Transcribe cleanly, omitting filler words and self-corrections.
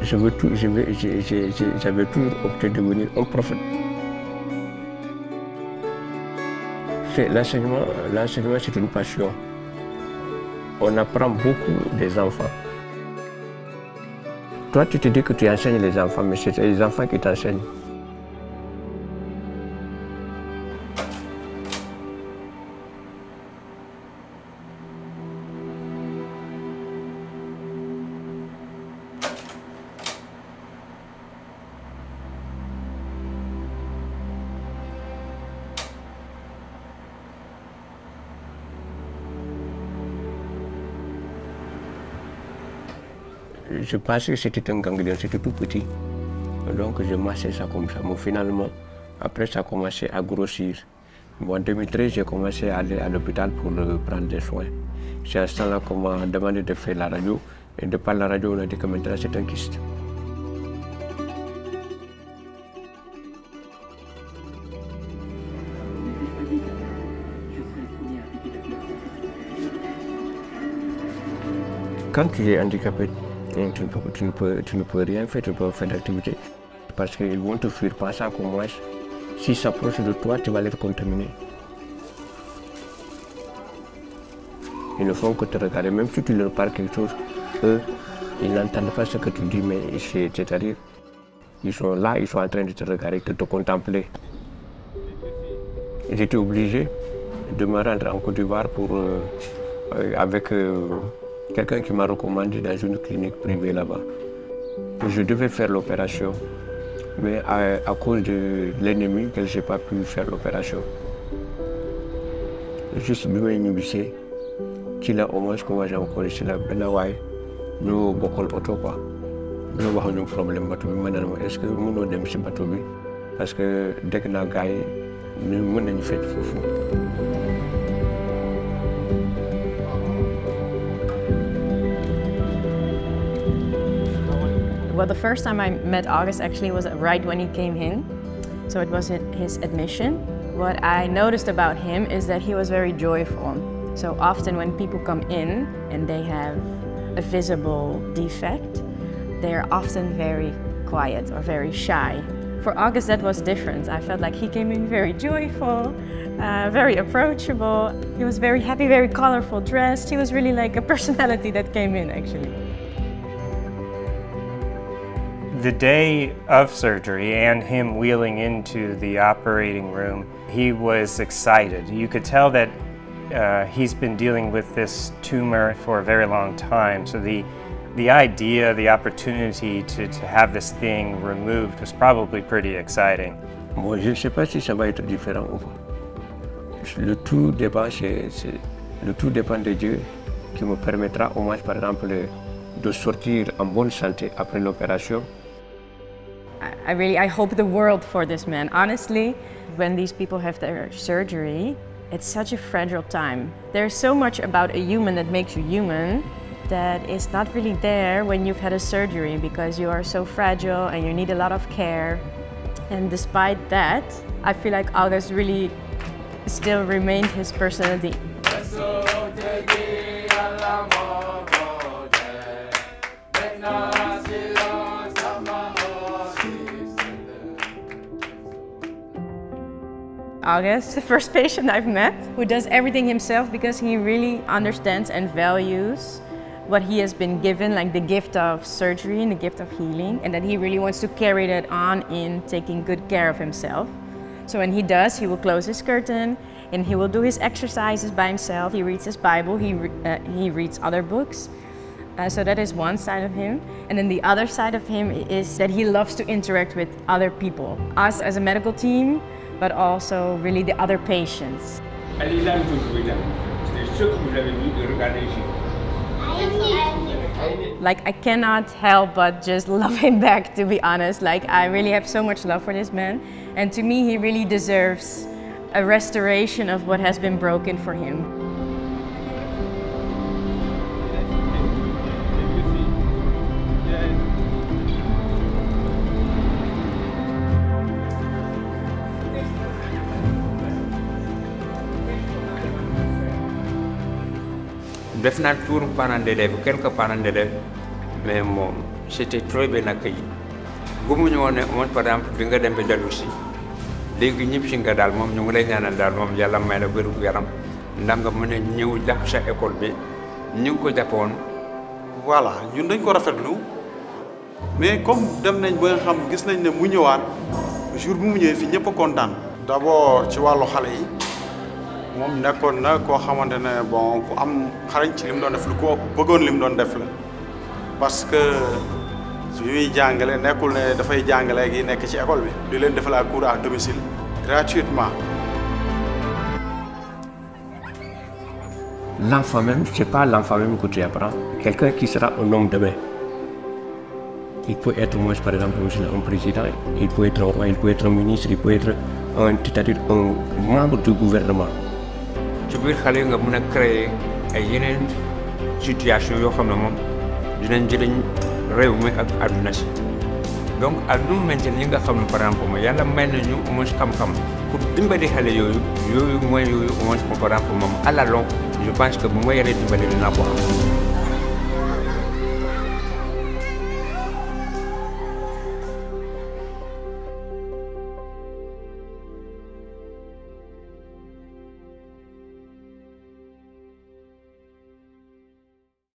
J'avais toujours opté de devenir un prophète. L'enseignement, c'est une passion. On apprend beaucoup des enfants. Toi, tu te dis que tu enseignes les enfants, mais c'est les enfants qui t'enseignent. Je pensais que c'était un ganglion, c'était tout petit. Donc je massais ça comme ça. Mais finalement, après ça a commencé à grossir. En 2013, j'ai commencé à aller à l'hôpital pour prendre des soins. C'est à ce temps-là qu'on m'a demandé de faire la radio. Et de par la radio, on a dit que maintenant c'est un kyste. Quand tu es handicapé, tu ne peux rien faire, tu ne peux pas faire d'activité. Parce qu'ils vont te fuir, pensant qu'au moins, s'ils s'approchent de toi, tu vas les contaminer. Ils ne font que te regarder, même si tu leur parles quelque chose, eux, ils n'entendent pas ce que tu dis, mais c'est-à-dire, ils sont là, ils sont en train de te regarder, de te contempler. J'étais obligé de me rendre en Côte d'Ivoire avec quelqu'un qui m'a recommandé dans une clinique privée là-bas. Je devais faire l'opération, mais à cause de l'ennemi, je n'ai pas pu faire l'opération. Juste bien inhibé, qu'il a au moins comment j'ai encore ici là, nous beaucoup auto quoi. Nous avons un problème bateau maintenant. Est-ce que nous avons des bateau parce que dès que nous avons gagné, nous avons fait fou. Well, the first time I met August actually was right when he came in. So it was his admission. What I noticed about him is that he was very joyful. So often when people come in and they have a visible defect, they are often very quiet or very shy. For August, that was different. I felt like he came in very joyful, very approachable. He was very happy, very colorful dressed. He was really like a personality that came in, actually. The day of surgery and him wheeling into the operating room, he was excited. You could tell that he's been dealing with this tumor for a very long time. So the idea, the opportunity to have this thing removed was probably pretty exciting. Bon, je ne sais pas si ça va être différent ou pas. Le tout dépend de Dieu qui me permettra au moins, par exemple, de sortir en bonne santé après l'opération. I hope the world for this man. Honestly, when these people have their surgery, it's such a fragile time. There's so much about a human that makes you human that is not really there when you've had a surgery because you are so fragile and you need a lot of care. And despite that, I feel like August really still remained his personality. August, the first patient I've met, who does everything himself because he really understands and values what he has been given, like the gift of surgery and the gift of healing, and that he really wants to carry that on in taking good care of himself. So when he does, he will close his curtain and he will do his exercises by himself. He reads his Bible, he reads other books. So that is one side of him. And then the other side of him is that he loves to interact with other people. Us as a medical team, but also really the other patients. Like, I cannot help but just love him back, to be honest. Like, I really have so much love for this man. And to me, he really deserves a restoration of what has been broken for him. def naa tour parents d'élèves quelques parents d'élèves mais moom c'était très bien accueilli gëmuñu woon ne moom par exemple bi nga dem ba dellu si léegi ñëpp si nga daal moom ñu ngi lay ñaanal daal moom yàlla may la wér gu yaram ndax nga mën a ñëw jàpp sa école bi ñu ngi ko jàppoon. voilà ñun dañ ko rafetlu mais comme dem nañ ba nga xam gis nañ ne mu ñëwaat jour bu mu ñëwee fii ñëpp a kontaan. d'abord ci wàllu xale yi moom nekkoon na koo xamante ne bon ku am xarañ ci li mu doon def lu ko bëggoon li mu doon def la parce que su ñuy jàngale nekkul ne dafay jàngale gi nekk ci école bi. di leen defal cours à domicile gratuitement. L'enfant même, c'est pas l'enfant même que tu apprends. Quelqu'un qui sera un homme demain. Il peut être, moi, par exemple, un président, il peut être un roi, il peut être un ministre, il peut être c'est-à-dire un membre du gouvernement. ci biir xale yi nga mën a créer ay yeneen situation yoo xam ne moom dinañ jëriñ réew mi ak àdduna si donc à nous maintenant yi nga xam ne par exemple moom yàlla may nañu au moins xam-xam pour dimbali xale yooyu mooy yooyu au moins par exemple moom à la longue je pense que bu ma yaree dimbali dinaa ko am.